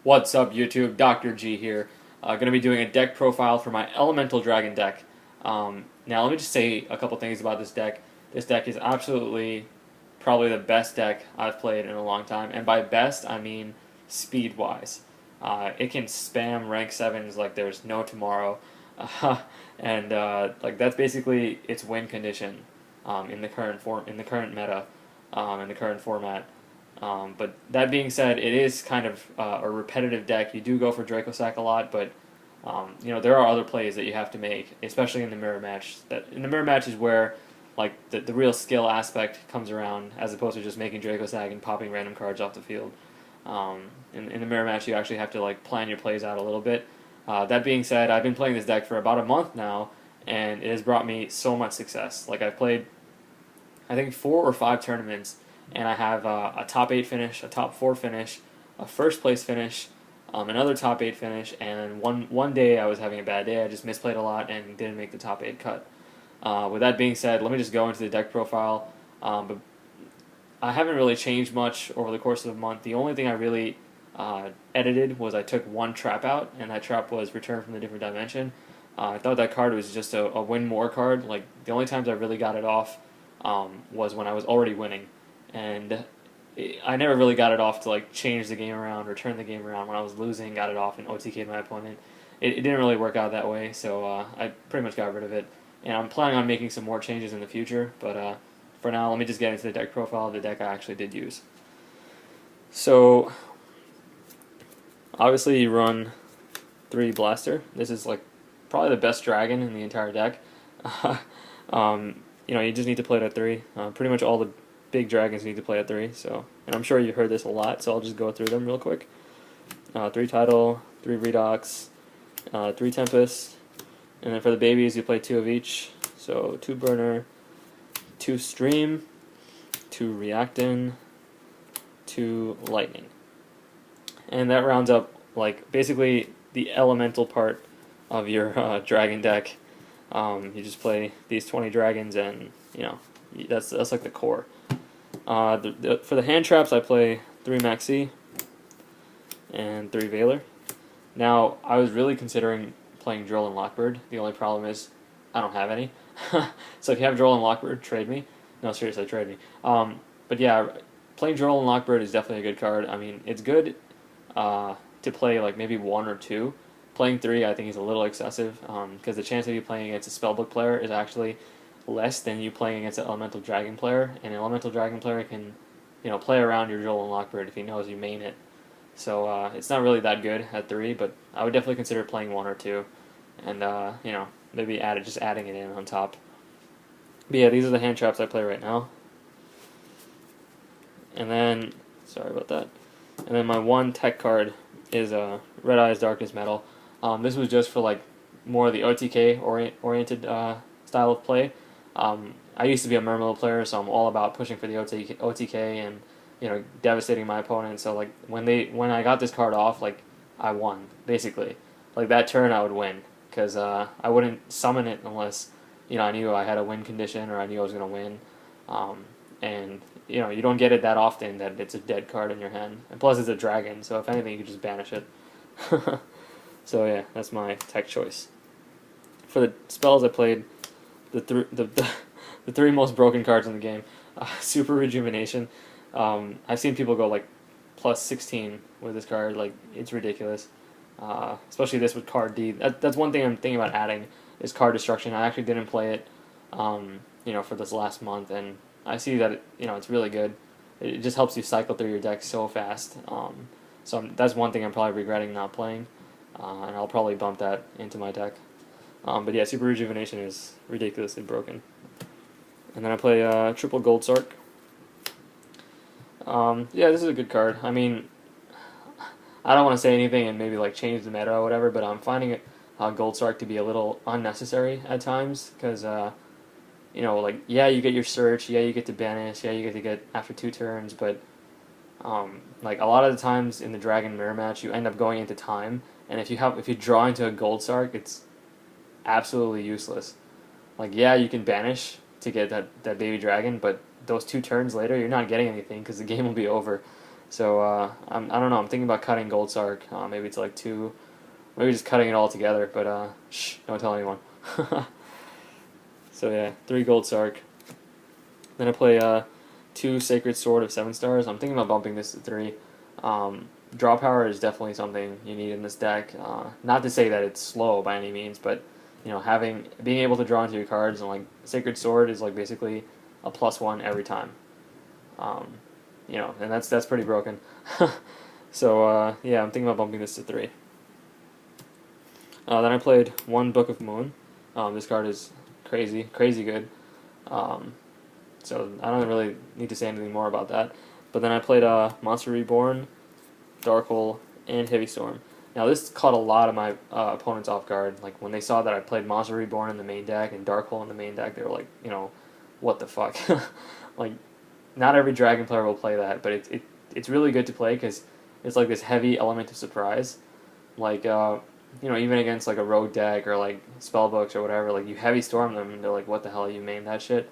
What's up, YouTube? Dr. G here. Going to be doing a deck profile for my Elemental Dragon deck. Now, let me just say a couple things about this deck. This deck is absolutely probably the best deck I've played in a long time, and by best, I mean speed-wise. It can spam rank 7s like there's no tomorrow, and like that's basically its win condition in the current meta, in the current format. But that being said, it is kind of a repetitive deck. You do go for Draco Sack a lot, but there are other plays that you have to make, especially in the mirror match. In the mirror match is where like the real skill aspect comes around, as opposed to just making Draco Sack and popping random cards off the field. In the mirror match, you actually have to like plan your plays out a little bit. That being said, I've been playing this deck for about a month now, and it has brought me so much success. Like I've played, I think 4 or 5 tournaments. And I have a top 8 finish, a top 4 finish, a first place finish, another top 8 finish, and one day I was having a bad day. I just misplayed a lot and didn't make the top 8 cut. With that being said, let me just go into the deck profile. But I haven't really changed much over the course of the month. The only thing I really edited was I took one trap out, and that trap was Return from the Different Dimension. I thought that card was just a win more card. Like the only times I really got it off was when I was already winning. And I never really got it off to like change the game around or turn the game around. When I was losing, got it off and OTK'd my opponent. It didn't really work out that way, so I pretty much got rid of it. And I'm planning on making some more changes in the future, but for now, let me just get into the deck profile of the deck I actually did use. So, obviously you run 3 Blaster. This is like probably the best dragon in the entire deck. You just need to play it at 3. Pretty much all the big dragons need to play at 3, and I'm sure you've heard this a lot, so I'll just go through them real quick. 3 Tidal, 3 Redox, 3 Tempest, and then for the babies you play 2 of each, so 2 Burner, 2 Stream, 2 Reactin, 2 Lightning. And that rounds up like basically the elemental part of your dragon deck. You just play these 20 dragons, and that's like the core. For the hand traps, I play 3 Maxi and 3 Veiler. Now, I was really considering playing Droll and Lockbird. The only problem is I don't have any. So if you have Droll and Lockbird, trade me. No, seriously, trade me. But yeah, playing Droll and Lockbird is definitely a good card. I mean, it's good to play like maybe 1 or 2. Playing 3, I think, is a little excessive because the chance of you playing against a Spellbook player is actually less than you playing against an Elemental Dragon player, and an Elemental Dragon player can, play around your Droll and Lockbird if he knows you main it. So it's not really that good at 3, but I would definitely consider playing 1 or 2, and maybe just adding it in on top. But yeah, these are the hand traps I play right now. And then, sorry about that. And then my one tech card is Red Eyes Darkness Metal. This was just for like more of the OTK oriented style of play. I used to be a Murmillo player, so I'm all about pushing for the OTK and devastating my opponent. So like when I got this card off, like I won basically. Like that turn I would win because I wouldn't summon it unless I knew I had a win condition or I knew I was gonna win. And you don't get it that often that it's a dead card in your hand. And plus it's a dragon, so if anything you can just banish it. So yeah, that's my tech choice. For the spells I played the 3 most broken cards in the game. Super Rejuvenation. I've seen people go like plus 16 with this card. Like it's ridiculous. Especially this with card D. That's one thing I'm thinking about adding is card destruction. I actually didn't play it, for this last month, and I see that it's really good. It just helps you cycle through your deck so fast. So that's one thing I'm probably regretting not playing, and I'll probably bump that into my deck. But yeah, Super Rejuvenation is ridiculously broken. And then I play triple Gold Sarc. Yeah, this is a good card. I mean, I don't want to say anything and maybe like change the meta or whatever, but I'm finding it Gold Sarc to be a little unnecessary at times because like yeah, you get your search, yeah, you get to banish, yeah, you get after 2 turns, but like a lot of the times in the Dragon mirror match, you end up going into time, and if you draw into a Gold Sarc, it's absolutely useless. Like yeah, you can banish to get that baby dragon, but those 2 turns later, you're not getting anything because the game will be over. So I don't know. I'm thinking about cutting gold Sarc. Maybe to like 2. Maybe just cutting it all together. But shh, don't tell anyone. So yeah, 3 gold Sarc. Then I play 2 Sacred Sword of 7 stars. I'm thinking about bumping this to 3. Draw power is definitely something you need in this deck. Not to say that it's slow by any means, but you know, being able to draw into your cards, and like Sacred Sword is like basically a +1 every time. You know, and that's pretty broken. So yeah, I'm thinking about bumping this to 3. Then I played 1 Book of Moon. This card is crazy good. So I don't really need to say anything more about that. But then I played Monster Reborn, Dark Hole, and Heavy Storm. Now this caught a lot of my opponents off guard. Like when they saw that I played Monster Reborn in the main deck and Dark Hole in the main deck, they were like, you know, what the fuck? Like, not every Dragon player will play that, but it's really good to play because it's like this heavy element of surprise. Like you know, even against like a rogue deck or like spellbooks or whatever, like you heavy storm them and they're like, what the hell, you main that shit?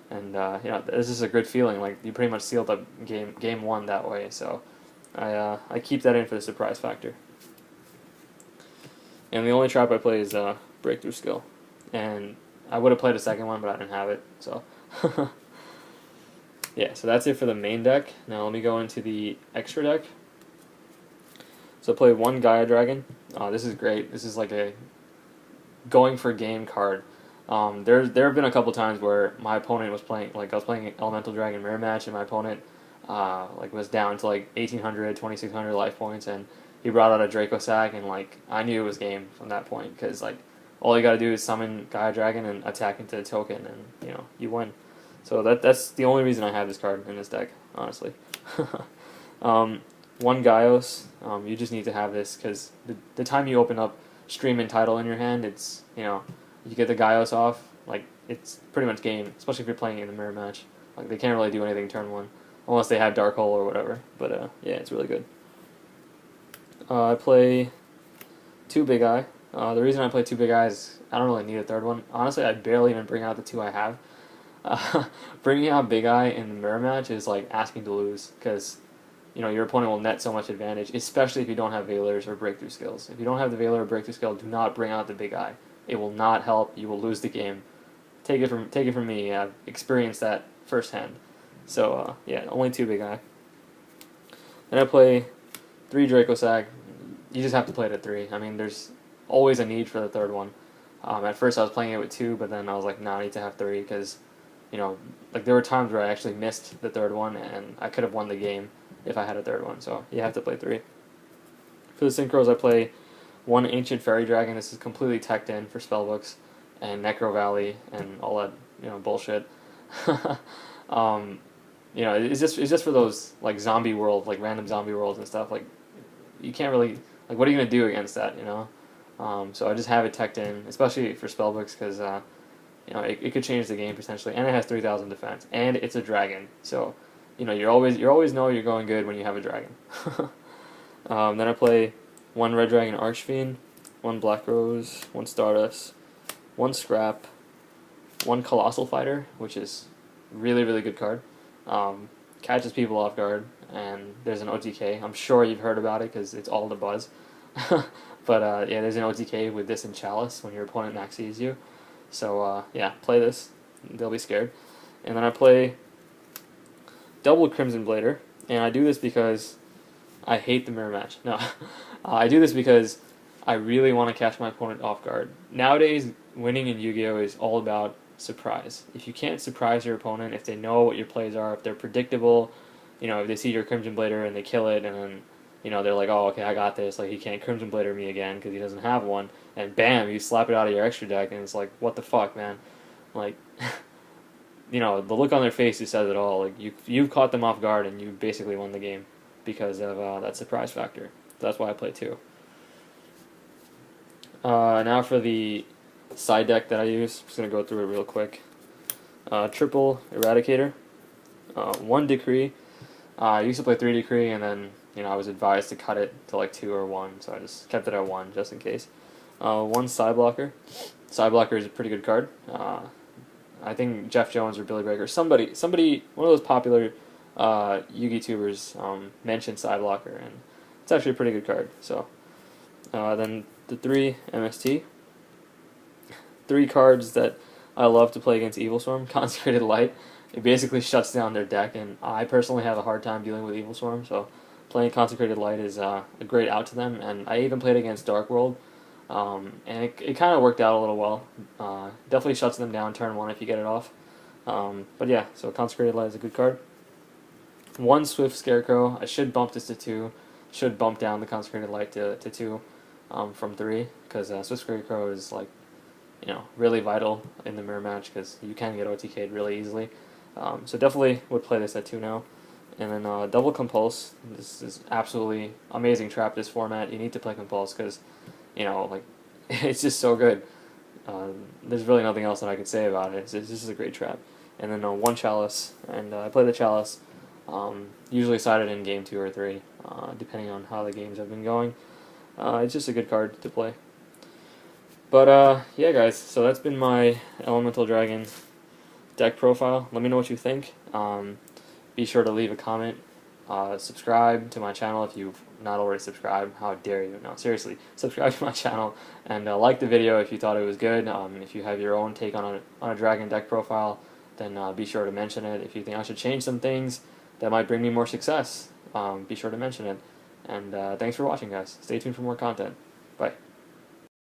And you know, this is a good feeling. Like you pretty much sealed up game 1 that way. So I keep that in for the surprise factor. And the only trap I play is Breakthrough Skill, and I would have played a second one, but I didn't have it. So yeah, so that's it for the main deck. Now let me go into the extra deck. So I played 1 Gaia Dragon. This is great. This is like a going for game card. There have been a couple times where my opponent was playing, like I was playing an Elemental Dragon mirror match, and my opponent like was down to like 1800, 2600 life points, and he brought out a Draco Sack, and like I knew it was game from that point because like all you got to do is summon Gaia Dragon and attack into the token, and you know you win. So that's the only reason I have this card in this deck, honestly. 1 Gaios, you just need to have this because the time you open up Stream and Tidal in your hand, it's, you know, you get the Gaios off, like it's pretty much game, especially if you're playing in the mirror match. Like they can't really do anything turn 1 unless they have Dark Hole or whatever. But yeah, it's really good. I play 2 Big Eye. The reason I play 2 Big Eye is I don't really need a third one. Honestly, I barely even bring out the 2 I have. Bringing out Big Eye in the mirror match is like asking to lose because, you know, your opponent will net so much advantage, especially if you don't have Veilers or Breakthrough Skills. If you don't have the Veiler or Breakthrough Skill, do not bring out the Big Eye. It will not help. You will lose the game. Take it from me. I've experienced that firsthand. So yeah, only 2 Big Eye. Then I play 3 Draco Sack. You just have to play it at 3. I mean, there's always a need for the third one. At first I was playing it with 2, but then I was like, nah, I need to have 3 because, you know, like there were times where I actually missed the third one and I could have won the game if I had a third one. So you have to play 3. For the Synchros, I play 1 Ancient Fairy Dragon. This is completely teched in for spellbooks and Necro Valley and all that, you know, bullshit. You know, it's just for those like zombie world, like random zombie worlds and stuff. Like you can't really, like, what are you gonna do against that, you know? So I just have it teched in, especially for spellbooks, because you know, it could change the game potentially, and it has 3,000 defense, and it's a dragon, so you know you always know you're going good when you have a dragon. Then I play 1 Red Dragon Archfiend, 1 Black Rose, 1 Stardust, 1 Scrap, 1 Colossal Fighter, which is really good card. Catches people off guard, and there's an OTK. I'm sure you've heard about it because it's all the buzz. But yeah, there's an OTK with this and Chalice when your opponent max sees you. So yeah, play this. They'll be scared. And then I play double Crimson Blader, and I do this because I hate the mirror match. No, I do this because I really want to catch my opponent off guard. Nowadays, winning in Yu-Gi-Oh! Is all about surprise. If you can't surprise your opponent, if they know what your plays are, if they're predictable, you know, if they see your Crimson Blader and they kill it, and then, you know, they're like, oh, okay, I got this. Like, he can't Crimson Blader me again because he doesn't have one. And bam, you slap it out of your extra deck, and it's like, what the fuck, man? Like, you know, the look on their face just says it all. Like, you've caught them off guard, and you basically won the game because of that surprise factor. That's why I play 2. Now for the side deck that I use. I'm just going to go through it real quick. Triple Eradicator, 1 Decree. I used to play 3 Decree, and then, you know, I was advised to cut it to like 2 or 1, so I just kept it at 1 just in case. 1 Side Blocker. Side Blocker is a pretty good card. I think Jeff Jones or Billy Breaker, somebody, one of those popular YouTuber's mentioned side blocker, and it's actually a pretty good card. So then the 3 MST, 3 cards that I love to play against Evil Storm. Consecrated Light. It basically shuts down their deck, and I personally have a hard time dealing with Evil Storm, so playing Consecrated Light is a great out to them. And I even played against Dark World, and it kind of worked out a little well. Definitely shuts them down turn 1 if you get it off. But yeah, so Consecrated Light is a good card. 1 Swift Scarecrow. I should bump this to 2. Should bump down the Consecrated Light to 2 from 3, because Swift Scarecrow is like, really vital in the mirror match because you can get OTK'd really easily. So definitely would play this at 2 now. And then Double Compulse. This is absolutely amazing trap, this format. You need to play Compulse because, like, it's just so good. There's really nothing else that I could say about it. It's just a great trap. And then 1 Chalice, and I play the Chalice, usually sided in game 2 or 3, depending on how the games have been going. It's just a good card to play. But yeah, guys, so that's been my Elemental Dragon deck profile. Let me know what you think. Be sure to leave a comment. Subscribe to my channel if you've not already subscribed. How dare you? No, seriously, subscribe to my channel and like the video if you thought it was good. If you have your own take on a dragon deck profile, then be sure to mention it. If you think I should change some things that might bring me more success, be sure to mention it. And thanks for watching, guys. Stay tuned for more content. Bye.